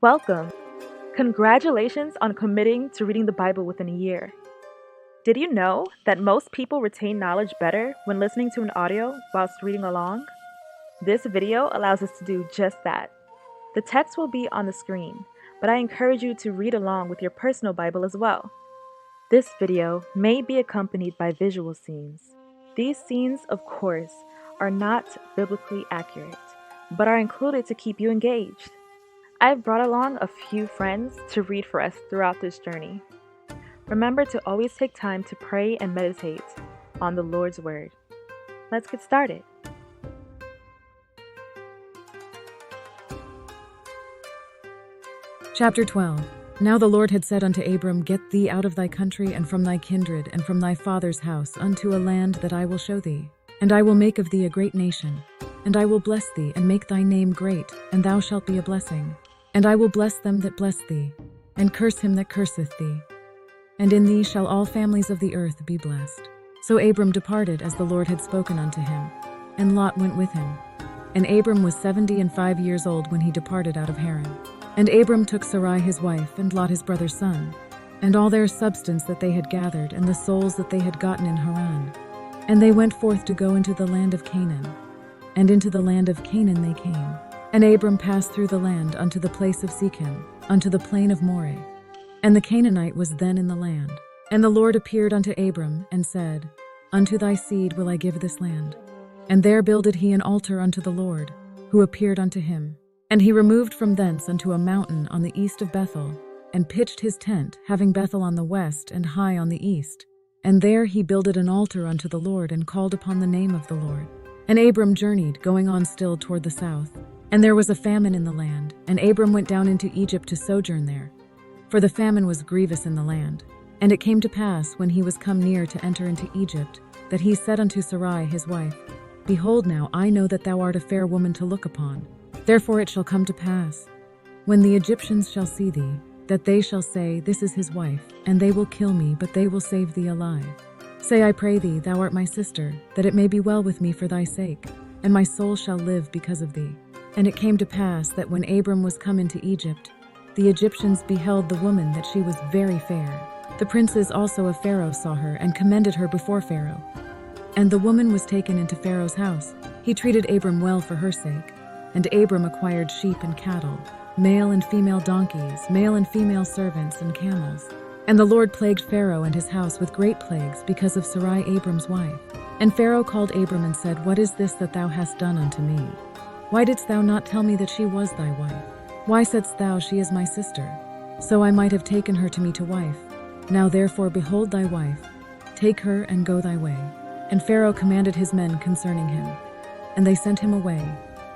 Welcome! Congratulations on committing to reading the Bible within a year. Did you know that most people retain knowledge better when listening to an audio whilst reading along? This video allows us to do just that. The text will be on the screen, but I encourage you to read along with your personal Bible as well. This video may be accompanied by visual scenes. These scenes, of course, are not biblically accurate, but are included to keep you engaged. I've brought along a few friends to read for us throughout this journey. Remember to always take time to pray and meditate on the Lord's Word. Let's get started. Chapter 12. Now the Lord had said unto Abram, Get thee out of thy country, and from thy kindred, and from thy father's house, unto a land that I will show thee. And I will make of thee a great nation. And I will bless thee, and make thy name great, and thou shalt be a blessing. And I will bless them that bless thee, and curse him that curseth thee. And in thee shall all families of the earth be blessed. So Abram departed as the Lord had spoken unto him, and Lot went with him. And Abram was 75 years old when he departed out of Haran. And Abram took Sarai his wife, and Lot his brother's son, and all their substance that they had gathered, and the souls that they had gotten in Haran. And they went forth to go into the land of Canaan. And into the land of Canaan they came. And Abram passed through the land unto the place of Shechem, unto the plain of Moreh. And the Canaanite was then in the land. And the Lord appeared unto Abram, and said, Unto thy seed will I give this land. And there builded he an altar unto the Lord, who appeared unto him. And he removed from thence unto a mountain on the east of Bethel, and pitched his tent, having Bethel on the west and Hai on the east. And there he builded an altar unto the Lord, and called upon the name of the Lord. And Abram journeyed, going on still toward the south. And there was a famine in the land, and Abram went down into Egypt to sojourn there. For the famine was grievous in the land. And it came to pass, when he was come near to enter into Egypt, that he said unto Sarai his wife, Behold now, I know that thou art a fair woman to look upon. Therefore it shall come to pass, when the Egyptians shall see thee, that they shall say, This is his wife, and they will kill me, but they will save thee alive. Say, I pray thee, thou art my sister, that it may be well with me for thy sake, and my soul shall live because of thee. And it came to pass that when Abram was come into Egypt, the Egyptians beheld the woman that she was very fair. The princes also of Pharaoh saw her, and commended her before Pharaoh. And the woman was taken into Pharaoh's house. He treated Abram well for her sake. And Abram acquired sheep and cattle, male and female donkeys, male and female servants, and camels. And the Lord plagued Pharaoh and his house with great plagues because of Sarai Abram's wife. And Pharaoh called Abram and said, What is this that thou hast done unto me? Why didst thou not tell me that she was thy wife? Why saidst thou, She is my sister? So I might have taken her to me to wife. Now therefore behold thy wife, take her and go thy way. And Pharaoh commanded his men concerning him. And they sent him away,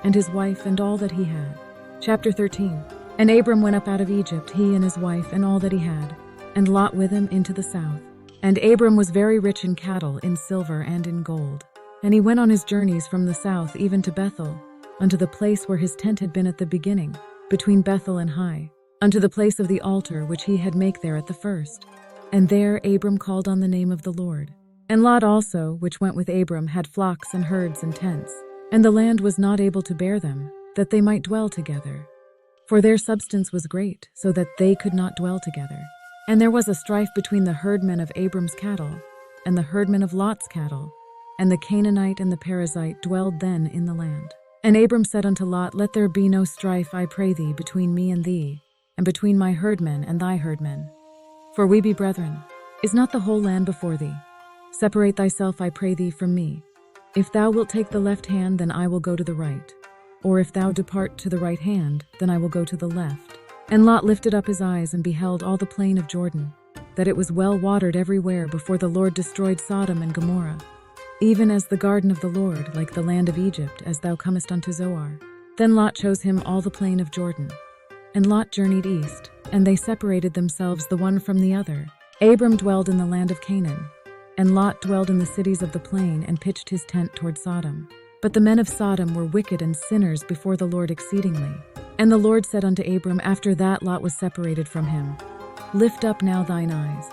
and his wife and all that he had. Chapter 13. And Abram went up out of Egypt, he and his wife and all that he had, and Lot with him into the south. And Abram was very rich in cattle, in silver, and in gold. And he went on his journeys from the south even to Bethel, unto the place where his tent had been at the beginning, between Bethel and Hai, unto the place of the altar which he had make there at the first. And there Abram called on the name of the Lord. And Lot also, which went with Abram, had flocks and herds and tents. And the land was not able to bear them, that they might dwell together. For their substance was great, so that they could not dwell together. And there was a strife between the herdmen of Abram's cattle, and the herdmen of Lot's cattle. And the Canaanite and the Perizzite dwelled then in the land. And Abram said unto Lot, Let there be no strife, I pray thee, between me and thee, and between my herdmen and thy herdmen. For we be brethren. Is not the whole land before thee? Separate thyself, I pray thee, from me. If thou wilt take the left hand, then I will go to the right. Or if thou depart to the right hand, then I will go to the left. And Lot lifted up his eyes and beheld all the plain of Jordan, that it was well watered everywhere before the Lord destroyed Sodom and Gomorrah, even as the garden of the Lord, like the land of Egypt, as thou comest unto Zoar. Then Lot chose him all the plain of Jordan. And Lot journeyed east, and they separated themselves the one from the other. Abram dwelled in the land of Canaan, and Lot dwelled in the cities of the plain, and pitched his tent toward Sodom. But the men of Sodom were wicked and sinners before the Lord exceedingly. And the Lord said unto Abram, after that Lot was separated from him, Lift up now thine eyes,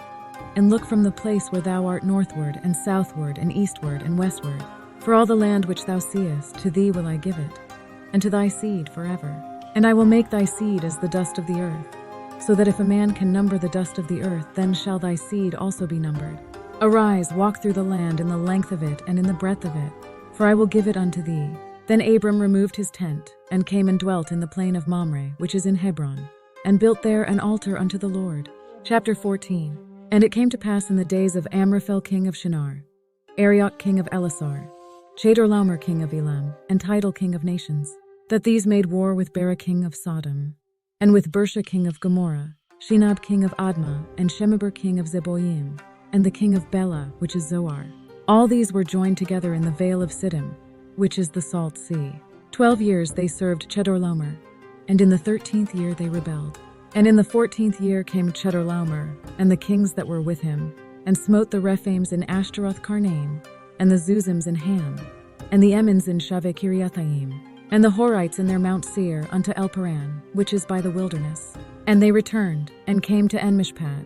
and look from the place where thou art northward, and southward, and eastward, and westward. For all the land which thou seest, to thee will I give it, and to thy seed forever. And I will make thy seed as the dust of the earth, so that if a man can number the dust of the earth, then shall thy seed also be numbered. Arise, walk through the land in the length of it and in the breadth of it, for I will give it unto thee. Then Abram removed his tent, and came and dwelt in the plain of Mamre, which is in Hebron, and built there an altar unto the Lord. Chapter 14. And it came to pass in the days of Amraphel king of Shinar, Arioch king of Elasar, Chedorlaomer king of Elam, and Tidal king of nations, that these made war with Bera king of Sodom, and with Bersha king of Gomorrah, Shinab king of Admah, and Shemeber king of Zeboim, and the king of Bela, which is Zoar. All these were joined together in the vale of Siddim, which is the salt sea. 12 years they served Chedorlaomer, and in the 13th year they rebelled. And in the 14th year came Chedorlaomer, and the kings that were with him, and smote the Rephaims in Ashtaroth Karnaim, and the Zuzims in Ham, and the Emmons in Shaveh Kiriathaim, and the Horites in their Mount Seir unto Elparan, which is by the wilderness. And they returned, and came to Enmishpat,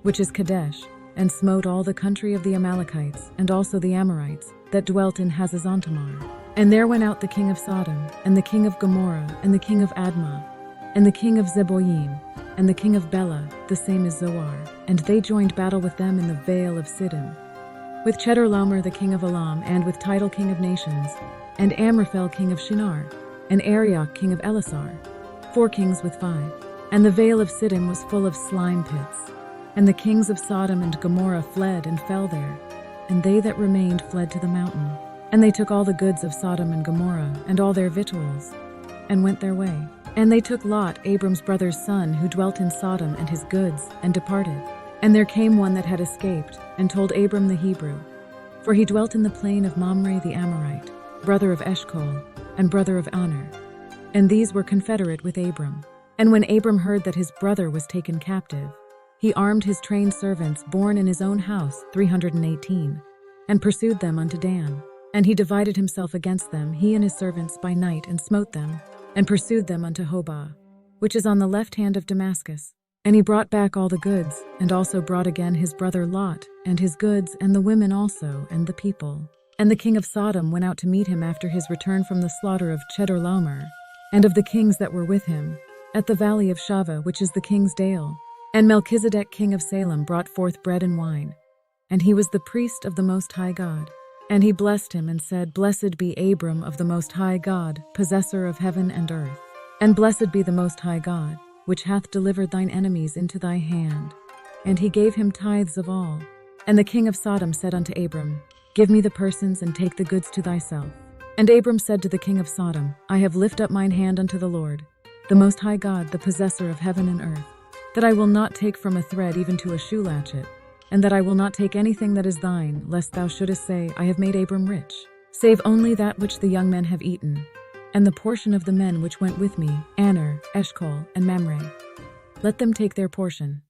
which is Kadesh, and smote all the country of the Amalekites, and also the Amorites, that dwelt in Hazazontamar. And there went out the king of Sodom, and the king of Gomorrah, and the king of Admah, and the king of Zeboim, and the king of Bela, the same as Zoar, and they joined battle with them in the vale of Siddim, with Chedorlaomer the king of Elam, and with Tidal king of nations, and Amraphel king of Shinar, and Arioch king of Elasar, 4 kings with 5. And the vale of Siddim was full of slime pits. And the kings of Sodom and Gomorrah fled and fell there, and they that remained fled to the mountain. And they took all the goods of Sodom and Gomorrah, and all their victuals, and went their way. And they took Lot, Abram's brother's son, who dwelt in Sodom, and his goods, and departed. And there came one that had escaped, and told Abram the Hebrew, for he dwelt in the plain of Mamre the Amorite, brother of Eshcol, and brother of Aner. And these were confederate with Abram. And when Abram heard that his brother was taken captive, he armed his trained servants born in his own house, 318, and pursued them unto Dan. And he divided himself against them, he and his servants, by night, and smote them, and pursued them unto Hobah, which is on the left hand of Damascus. And he brought back all the goods, and also brought again his brother Lot, and his goods, and the women also, and the people. And the king of Sodom went out to meet him after his return from the slaughter of Chedorlaomer, and of the kings that were with him, at the valley of Shaveh, which is the king's dale. And Melchizedek king of Salem brought forth bread and wine, and he was the priest of the Most High God. And he blessed him and said, Blessed be Abram of the Most High God, possessor of heaven and earth. And blessed be the Most High God, which hath delivered thine enemies into thy hand. And he gave him tithes of all. And the king of Sodom said unto Abram, Give me the persons, and take the goods to thyself. And Abram said to the king of Sodom, I have lifted up mine hand unto the Lord, the Most High God, the possessor of heaven and earth, that I will not take from a thread even to a shoe latchet, and that I will not take anything that is thine, lest thou shouldest say, I have made Abram rich, save only that which the young men have eaten, and the portion of the men which went with me, Aner, Eshcol, and Mamre. Let them take their portion.